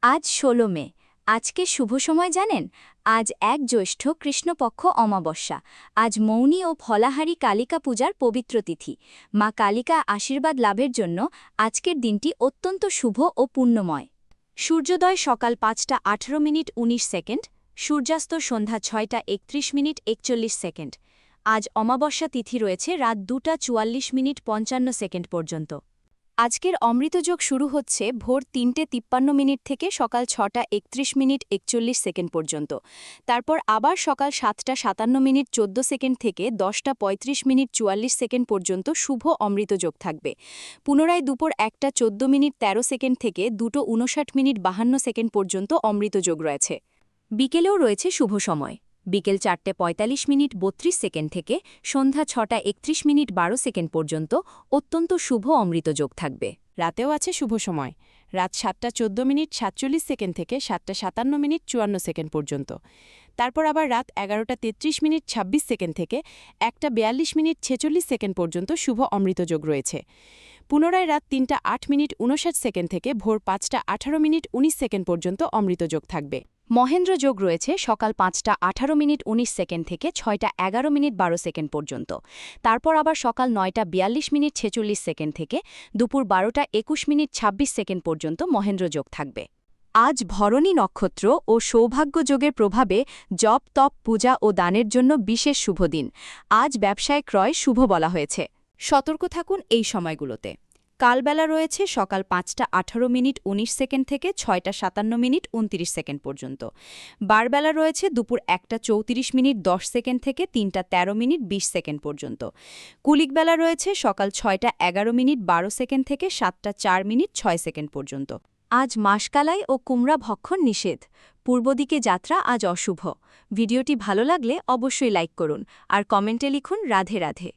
আজ ১৬ মে। আজকে শুভ সময় জানেন? আজ ১ জ্যৈষ্ঠ কৃষ্ণপক্ষ অমাবস্যা। আজ মৌনী ও ফলাহারী কালিকা পূজার পবিত্র তিথি। মা কালিকা আশীর্বাদ লাভের জন্য আজকের দিনটি অত্যন্ত শুভ ও পুণ্যময়। সূর্যোদয় সকাল ৫টা ১৮ মিনিট ১৯ সেকেন্ড, সূর্যাস্ত সন্ধ্যা ৬টা ৩১ মিনিট ৪১ সেকেন্ড। আজ অমাবস্যা তিথি রয়েছে রাত ২টা ৪৪ মিনিট ৫৫ সেকেন্ড পর্যন্ত। আজকের অমৃতযোগ শুরু হচ্ছে ভোর ৩টে ৫৩ মিনিট থেকে সকাল ৬টা ৩১ মিনিট ৪১ সেকেন্ড পর্যন্ত। তারপর আবার সকাল ৭টা ৫৭ মিনিট ১৪ সেকেন্ড থেকে ১০টা ৩৫ মিনিট ৪৪ সেকেন্ড পর্যন্ত শুভ অমৃতযোগ থাকবে। পুনরায় দুপুর ১টা ১৪ মিনিট ১৩ সেকেন্ড থেকে ২টো ৫৯ মিনিট ৫২ সেকেন্ড পর্যন্ত অমৃতযোগ রয়েছে। বিকেলেও রয়েছে শুভ সময়। বিকেল ৪টে ৪৫ মিনিট ৩২ সেকেন্ড থেকে সন্ধ্যা ৬টা ৩১ মিনিট ১২ সেকেন্ড পর্যন্ত অত্যন্ত শুভ অমৃতযোগ থাকবে। রাতেও আছে শুভ সময়। রাত ৭টা ১৪ মিনিট ৪৭ সেকেন্ড থেকে ৭টা ৫৭ মিনিট ৫৪ সেকেন্ড পর্যন্ত। তারপর আবার রাত ১১টা ৩৩ মিনিট ২৬ সেকেন্ড থেকে ১টা ৪২ মিনিট ৪৬ সেকেন্ড পর্যন্ত শুভ অমৃতযোগ রয়েছে। পুনরায় রাত ৩টা ৮ মিনিট ৫৯ সেকেন্ড থেকে ভোর ৫টা ১৮ মিনিট ১৯ সেকেন্ড পর্যন্ত অমৃতযোগ থাকবে। মহেন্দ্র যোগ রয়েছে সকাল ৫টা ১৮ মিনিট ১৯ সেকেন্ড থেকে ৬টা ১১ মিনিট ১২ সেকেন্ড পর্যন্ত। তারপর আবার সকাল ৯টা ৪২ মিনিট ৪৬ সেকেন্ড থেকে দুপুর ১২টা ২১ মিনিট ২৬ সেকেন্ড পর্যন্ত মহেন্দ্র যোগ থাকবে। আজ ভরণী নক্ষত্র ও সৌভাগ্য যোগের প্রভাবে জপ তপ পূজা ও দানের জন্য বিশেষ শুভ দিন। আজ ব্যবসায় ক্রয় শুভ বলা হয়েছে। সতর্ক থাকুন এই সময়গুলোতে। কালবেলা রয়েছে সকাল ৫টা ১৮ মিনিট ১৯ সেকেন্ড থেকে ৬টা ৫৭ মিনিট ২৯ সেকেন্ড পর্যন্ত। বারবেলা রয়েছে দুপুর ১টা ৩৪ মিনিট ১০ সেকেন্ড থেকে ৩টা ১৩ মিনিট ২০ সেকেন্ড পর্যন্ত। কুলিকবেলা রয়েছে সকাল ৬টা ১১ মিনিট ১২ সেকেন্ড থেকে ৭টা ৪ মিনিট ৬ সেকেন্ড পর্যন্ত। আজ মাসকালাই ও কুমড়া ভক্ষণ নিষেধ। পূর্বদিকে যাত্রা আজ অশুভ। ভিডিওটি ভালো লাগলে অবশ্যই লাইক করুন আর কমেন্টে লিখুন রাধে রাধে।